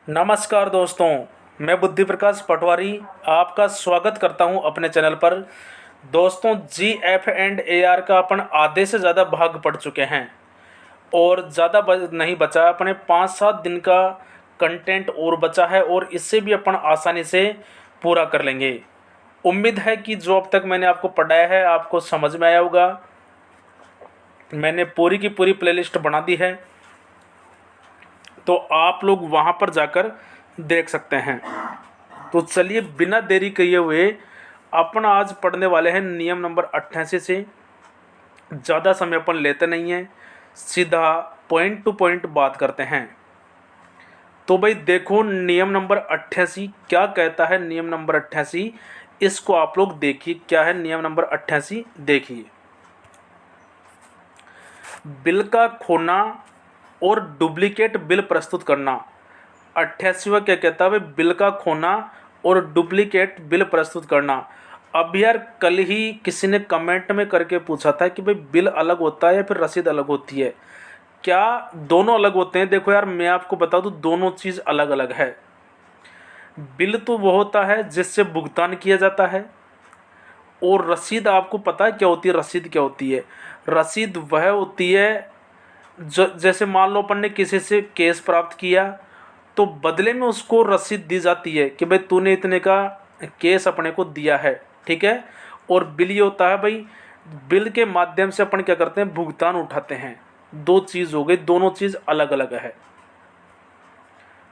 नमस्कार दोस्तों, मैं बुद्धि प्रकाश पटवारी आपका स्वागत करता हूं अपने चैनल पर। दोस्तों, GF&AR का अपन आधे से ज़्यादा भाग पढ़ चुके हैं और ज़्यादा नहीं बचा। अपने 5-7 दिन का कंटेंट और बचा है और इससे भी अपन आसानी से पूरा कर लेंगे। उम्मीद है कि जो अब तक मैंने आपको पढ़ाया है आपको समझ में आया होगा। मैंने पूरी की पूरी प्लेलिस्ट बना दी है, तो आप लोग वहाँ पर जाकर देख सकते हैं। तो चलिए बिना देरी किए हुए अपन आज पढ़ने वाले हैं नियम नंबर 88 से। ज़्यादा समय अपन लेते नहीं हैं, सीधा पॉइंट टू पॉइंट बात करते हैं। तो भाई देखो, नियम नंबर 88 क्या कहता है। नियम नंबर 88 इसको आप लोग देखिए, क्या है नियम नंबर 88। देखिए, बिल का खोना और डुप्लीकेट बिल प्रस्तुत करना। 88वां क्या कहता है भाई, बिल का खोना और डुप्लीकेट बिल प्रस्तुत करना। अब यार कल ही किसी ने कमेंट में करके पूछा था कि भाई बिल अलग होता है या फिर रसीद अलग होती है, क्या दोनों अलग होते हैं। देखो यार, मैं आपको बता दूं, दोनों चीज़ अलग अलग है। बिल तो वो होता है जिससे भुगतान किया जाता है, और रसीद आपको पता है क्या होती है। रसीद क्या होती है? रसीद वह होती है जैसे मान लो अपन ने किसी से केस प्राप्त किया, तो बदले में उसको रसीद दी जाती है कि भाई तूने इतने का केस अपने को दिया है, ठीक है। और बिल ये होता है भाई, बिल के माध्यम से अपन क्या करते हैं, भुगतान उठाते हैं। दो चीज़ हो गई, दोनों चीज़ अलग अलग है।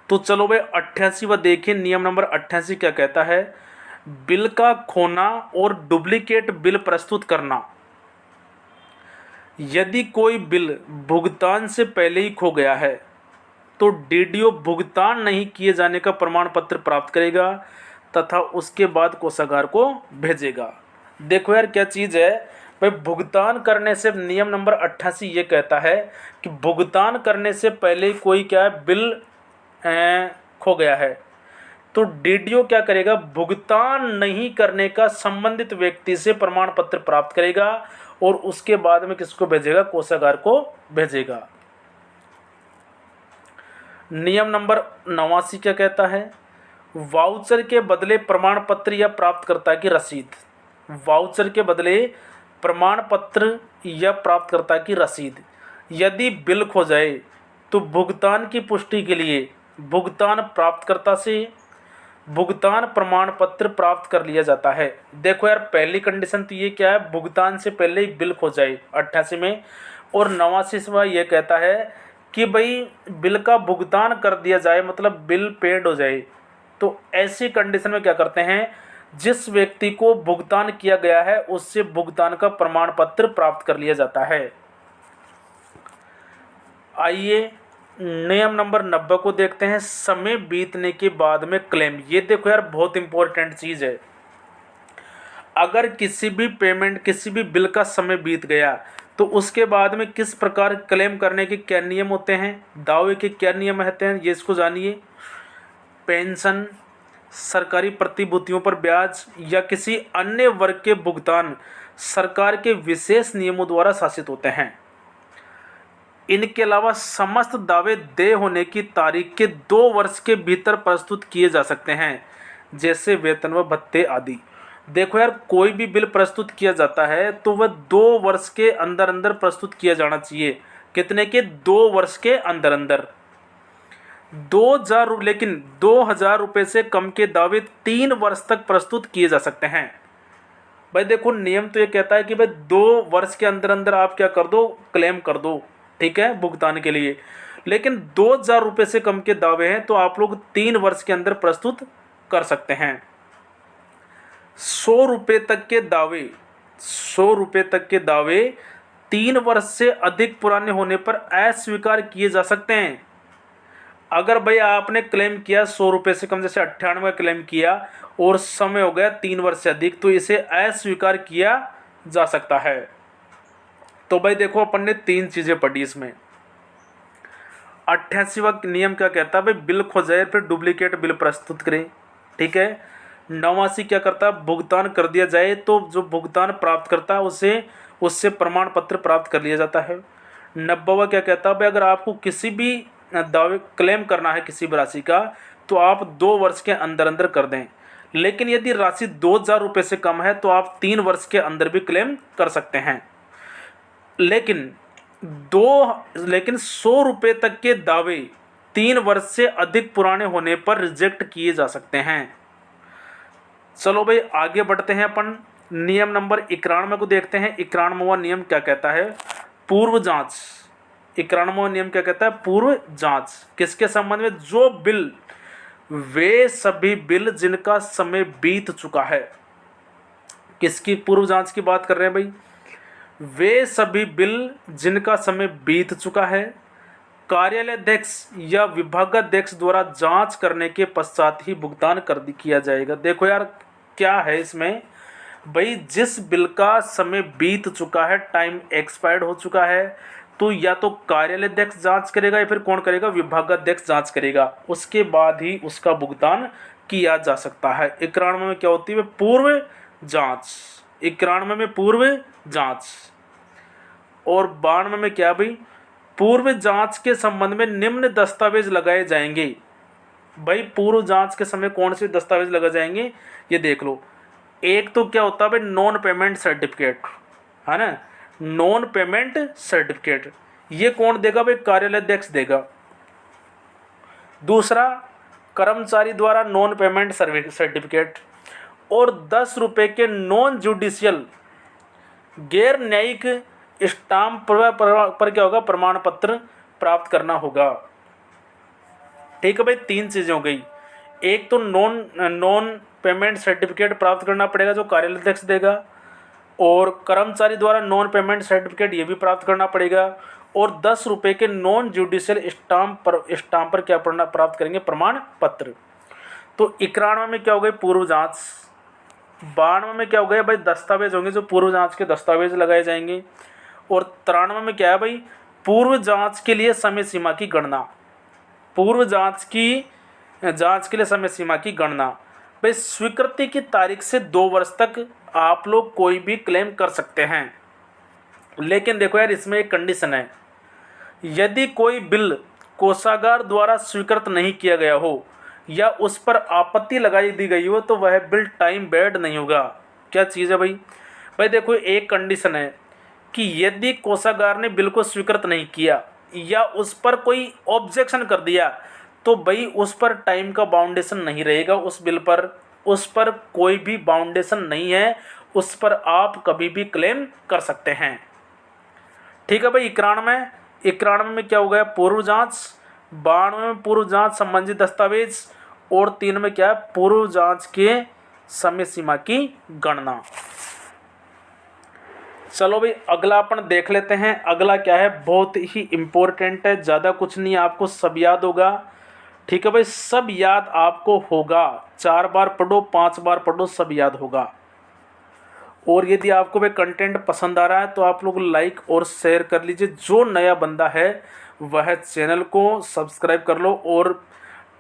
तो चलो भाई 88वां देखिए, नियम नंबर 88 क्या कहता है। बिल का खोना और डुप्लीकेट बिल प्रस्तुत करना। यदि कोई बिल भुगतान से पहले ही खो गया है तो डीडीओ भुगतान नहीं किए जाने का प्रमाण पत्र प्राप्त करेगा तथा उसके बाद कोषागार को भेजेगा। देखो यार क्या चीज़ है भाई, भुगतान करने से नियम नंबर 88 ये कहता है कि भुगतान करने से पहले ही कोई क्या है, बिल खो गया है तो डीडीओ क्या करेगा, भुगतान नहीं करने का संबंधित व्यक्ति से प्रमाण पत्र प्राप्त करेगा और उसके बाद में किसको भेजेगा, कोषागार को भेजेगा। नियम नंबर 89 क्या कहता है। वाउचर के बदले प्रमाण पत्र या प्राप्तकर्ता की रसीद। वाउचर के बदले प्रमाण पत्र या प्राप्तकर्ता की रसीद। यदि बिल खो जाए तो भुगतान की पुष्टि के लिए भुगतान प्राप्तकर्ता से भुगतान प्रमाण पत्र प्राप्त कर लिया जाता है। देखो यार, पहली कंडीशन तो ये क्या है, भुगतान से पहले ही बिल खो जाए 88 में। और 89वां ये कहता है कि भाई बिल का भुगतान कर दिया जाए, मतलब बिल पेड हो जाए। तो ऐसी कंडीशन में क्या करते हैं, जिस व्यक्ति को भुगतान किया गया है उससे भुगतान का प्रमाण पत्र प्राप्त कर लिया जाता है। आइए नियम नंबर 90 को देखते हैं, समय बीतने के बाद में क्लेम। ये देखो यार, बहुत इंपॉर्टेंट चीज़ है। अगर किसी भी पेमेंट, किसी भी बिल का समय बीत गया तो उसके बाद में किस प्रकार क्लेम करने के क्या नियम होते हैं, दावे के क्या नियम होते हैं, ये इसको जानिए। पेंशन, सरकारी प्रतिभूतियों पर ब्याज या किसी अन्य वर्ग के भुगतान सरकार के विशेष नियमों द्वारा शासित होते हैं। इनके अलावा समस्त दावे देय होने की तारीख के 2 वर्ष के भीतर प्रस्तुत किए जा सकते हैं, जैसे वेतन व भत्ते आदि। देखो यार, कोई भी बिल प्रस्तुत किया जाता है तो वह 2 वर्ष के अंदर अंदर प्रस्तुत किया जाना चाहिए। कितने के? 2 वर्ष के अंदर अंदर। 2000 लेकिन 2000 रुपये से कम के दावे 3 वर्ष तक प्रस्तुत किए जा सकते हैं। भाई देखो, नियम तो ये कहता है कि भाई 2 वर्ष के अंदर अंदर आप क्या कर दो, क्लेम कर दो, ठीक है, भुगतान के लिए। लेकिन 2000 रुपये से कम के दावे हैं तो आप लोग 3 वर्ष के अंदर प्रस्तुत कर सकते हैं। 100 रुपये तक के दावे, 100 रुपये तक के दावे 3 वर्ष से अधिक पुराने होने पर अस्वीकार किए जा सकते हैं। अगर भाई आपने क्लेम किया 100 रुपये से कम, जैसे 98 का क्लेम किया और समय हो गया 3 वर्ष से अधिक, तो इसे अस्वीकार किया जा सकता है। तो भाई देखो, अपन ने 3 चीज़ें पढ़ी इसमें। 88वां नियम क्या कहता है भाई, बिल खो जाए फिर डुप्लीकेट बिल प्रस्तुत करें, ठीक है। 89 क्या करता है, भुगतान कर दिया जाए तो जो भुगतान प्राप्त करता है उससे प्रमाण पत्र प्राप्त कर लिया जाता है। 90वां क्या कहता है भाई, अगर आपको किसी भी दावे क्लेम करना है किसी भी राशि का, तो आप 2 वर्ष के अंदर अंदर कर दें। लेकिन यदि राशि 2,000 रुपये से कम है तो आप 3 वर्ष के अंदर भी क्लेम कर सकते हैं। लेकिन 100 रुपये तक के दावे 3 वर्ष से अधिक पुराने होने पर रिजेक्ट किए जा सकते हैं। चलो भाई आगे बढ़ते हैं अपन नियम नंबर 91 को देखते हैं। 91वां नियम क्या कहता है? पूर्व जांच। 91वां नियम क्या कहता है? पूर्व जांच। किसके संबंध में? जो बिल, वे सभी बिल जिनका समय बीत चुका है। किसकी पूर्व जांच की बात कर रहे हैं भाई? वे सभी बिल जिनका समय बीत चुका है, कार्यालय अध्यक्ष या विभागाध्यक्ष द्वारा जांच करने के पश्चात ही भुगतान किया जाएगा। देखो यार क्या है इसमें भाई, जिस बिल का समय बीत चुका है, टाइम एक्सपायर्ड हो चुका है, तो या तो कार्यालय अध्यक्ष जांच करेगा या फिर कौन करेगा? विभागाध्यक्ष जांच करेगा। उसके बाद ही उसका भुगतान किया जा सकता है। 91 में क्या होती है? पूर्व जांच। 91 में पूर्व जांच। और 92 में क्या भाई? पूर्व जांच के संबंध में निम्न दस्तावेज लगाए जाएंगे। भाई पूर्व जांच के समय कौन से दस्तावेज लगाए जाएंगे ये देख लो। एक तो क्या होता है भाई? नॉन पेमेंट सर्टिफिकेट, है ना? नॉन पेमेंट सर्टिफिकेट ये कौन देगा भाई? कार्यालय अध्यक्ष देगा। दूसरा, कर्मचारी द्वारा नॉन पेमेंट सर्टिफिकेट। और 10 रुपये के नॉन जुडिशियल गैर न्यायिक स्टाम्प पर क्या होगा? प्रमाण पत्र प्राप्त करना होगा। ठीक है भाई, 3 चीजें हो गई। एक तो नॉन पेमेंट सर्टिफिकेट प्राप्त करना पड़ेगा जो कार्यालय अध्यक्ष देगा, और कर्मचारी द्वारा नॉन पेमेंट सर्टिफिकेट ये भी प्राप्त करना पड़ेगा, और 10 रुपये के नॉन जुडिशियल स्टाम्प पर क्या प्राप्त करेंगे? प्रमाण पत्र। तो 91 में क्या हो गई? पूर्व जांच। 92 में क्या हो गया भाई? दस्तावेज होंगे जो पूर्व जांच के दस्तावेज लगाए जाएंगे। और 93 में क्या है भाई? पूर्व जांच के लिए समय सीमा की गणना। पूर्व जांच के लिए समय सीमा की गणना। भाई स्वीकृति की तारीख से 2 वर्ष तक आप लोग कोई भी क्लेम कर सकते हैं। लेकिन देखो यार इसमें एक कंडीशन है, यदि कोई बिल कोषागार द्वारा स्वीकृत नहीं किया गया हो या उस पर आपत्ति लगाई दी गई हो तो वह बिल टाइम बेड नहीं होगा। क्या चीज़ है भाई? भाई देखो एक कंडीशन है कि यदि कोषागार ने बिल को स्वीकृत नहीं किया या उस पर कोई ऑब्जेक्शन कर दिया तो भाई उस पर टाइम का बाउंडेशन नहीं रहेगा। उस पर कोई भी बाउंडेशन नहीं है, उस पर आप कभी भी क्लेम कर सकते हैं। ठीक है भाई। 91 में क्या हो गया? पूर्व जांच। 92 में पूर्व जांच संबंधी दस्तावेज, और 3 में क्या है? पूर्व जांच के समय सीमा की गणना। चलो भाई अगला अपन देख लेते हैं। अगला क्या है? बहुत ही इम्पोर्टेंट है, ज़्यादा कुछ नहीं, आपको सब याद होगा। ठीक है भाई, सब याद आपको होगा। 4 बार पढ़ो, 5 बार पढ़ो, सब याद होगा। और यदि आपको भाई कंटेंट पसंद आ रहा है तो आप लोग लाइक और शेयर कर लीजिए। जो नया बंदा है वह चैनल को सब्सक्राइब कर लो, और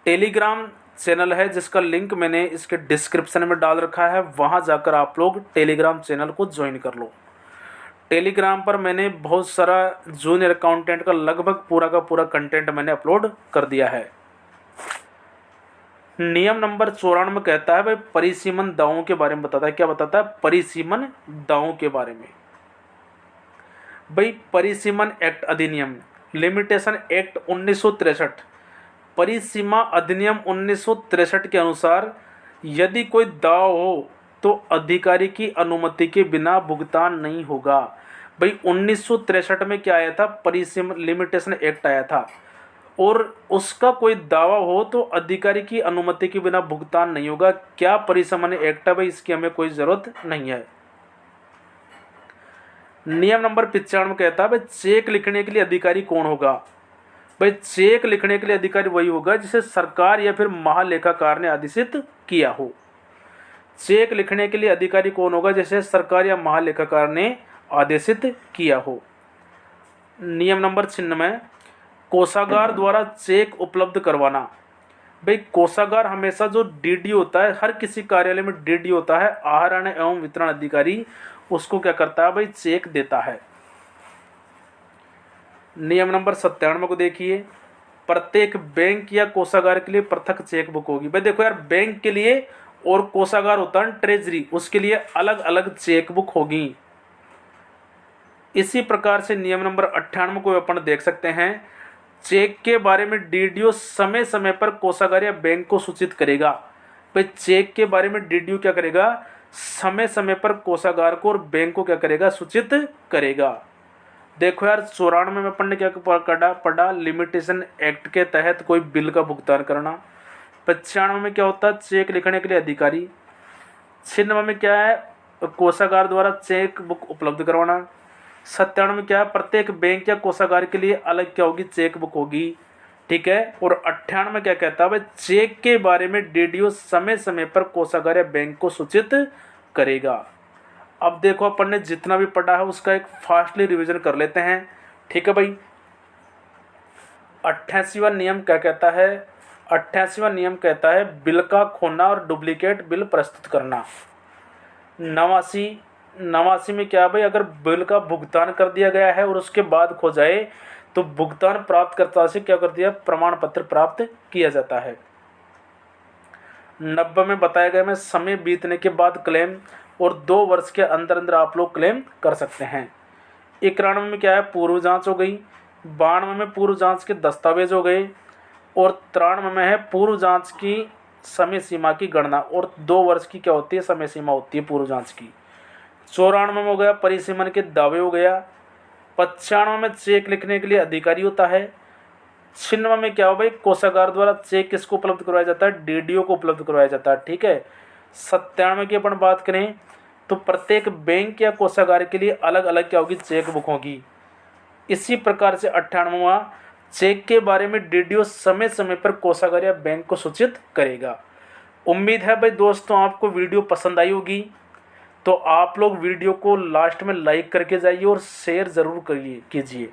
टेलीग्राम चैनल है जिसका लिंक मैंने इसके डिस्क्रिप्शन में डाल रखा है, वहाँ जाकर आप लोग टेलीग्राम चैनल को ज्वाइन कर लो। टेलीग्राम पर मैंने बहुत सारा जूनियर अकाउंटेंट का लगभग पूरा का पूरा कंटेंट मैंने अपलोड कर दिया है। नियम नंबर 94 कहता है भाई परिसीमन दावों के बारे में बताता है। क्या बताता है? परिसीमन दावों के बारे में। भाई परिसीमन एक्ट अधिनियम, लिमिटेशन एक्ट 1963, परिसीमा अधिनियम 1963 के अनुसार यदि कोई दाव हो तो अधिकारी की अनुमति के बिना भुगतान नहीं होगा। भाई 1963 में क्या आया था? परिसीमन लिमिटेशन एक्ट आया था, और उसका कोई दावा हो तो अधिकारी की अनुमति के बिना भुगतान नहीं होगा। क्या परिसीमन एक्ट है भाई? इसकी हमें कोई ज़रूरत नहीं है। नियम नंबर 95 कहता है भाई चेक लिखने के लिए अधिकारी कौन होगा? भाई चेक लिखने के लिए अधिकारी वही होगा जिसे सरकार या फिर महालेखाकार ने आदेशित किया हो। चेक लिखने के लिए अधिकारी कौन होगा? जैसे सरकार या महालेखाकार ने आदेशित किया हो। नियम नंबर 96 कोषागार द्वारा चेक उपलब्ध करवाना। भाई कोषागार हमेशा जो डीडी होता है, हर किसी कार्यालय में डीडी होता है, आहरण एवं वितरण अधिकारी, उसको क्या करता है भाई? चेक देता है। नियम नंबर 97 को देखिए। प्रत्येक बैंक या कोषागार के लिए पृथक चेक बुक होगी। भाई देखो यार, बैंक के लिए और कोषागार होता है ट्रेजरी, उसके लिए अलग अलग चेक बुक होगी। इसी प्रकार से नियम नंबर 98 को अपन देख सकते हैं। चेक के बारे में डीडीओ समय समय पर कोषागार या बैंक को सूचित करेगा। भाई चेक के बारे में डीडीओ क्या करेगा, समय समय पर कोषागार को और बैंक को क्या करेगा, सूचित करेगा। देखो यार 94 में अपन ने क्या पढ़ा, लिमिटेशन एक्ट के तहत कोई बिल का भुगतान करना। 95 में क्या होता है, चेक लिखने के लिए अधिकारी। 96 में क्या है, कोषागार द्वारा चेक बुक उपलब्ध करवाना। 97 में क्या है, प्रत्येक बैंक या कोषागार के लिए अलग क्या होगी, चेक बुक होगी। ठीक है। और 98 में क्या कहता है, भाई चेक के बारे में डीडीओ समय समय पर कोषागार या बैंक को सूचित करेगा। अब देखो अपन ने जितना भी पढ़ा है उसका एक फास्टली रिवीजन कर लेते हैं। ठीक है भाई। 88वां नियम क्या कहता है, 88वां नियम कहता है बिल का खोना और डुप्लीकेट बिल प्रस्तुत करना। 89 में क्या भाई, अगर बिल का भुगतान कर दिया गया है और उसके बाद खो जाए तो भुगतान प्राप्तकर्ता से क्या कर दिया, प्रमाण पत्र प्राप्त किया जाता है। 90 में बताया गया में समय बीतने के बाद क्लेम और 2 वर्ष के अंदर अंदर आप लोग क्लेम कर सकते हैं। 91 में क्या है, पूर्व जांच हो गई। 92 में पूर्व जांच के दस्तावेज हो गए। और 93 में है पूर्व जांच की समय सीमा की गणना, और 2 वर्ष की क्या होती है, समय सीमा होती है पूर्व जांच की। 94 में हो गया परिसीमन के दावे हो गया। 95 में चेक लिखने के लिए अधिकारी होता है। 96 में क्या हो भाई, कोषागार द्वारा चेक किसको उपलब्ध करवाया जाता है, डीडीओ को उपलब्ध करवाया जाता है। ठीक है। 97 की अपन बात करें तो प्रत्येक बैंक या कोषागार के लिए अलग अलग क्या होगी, चेक बुक होगी। इसी प्रकार से 98वां, चेक के बारे में डीडीओ समय समय पर कोषागार या बैंक को सूचित करेगा। उम्मीद है भाई दोस्तों आपको वीडियो पसंद आई होगी। तो आप लोग वीडियो को लास्ट में लाइक करके जाइए और शेयर ज़रूर कीजिए।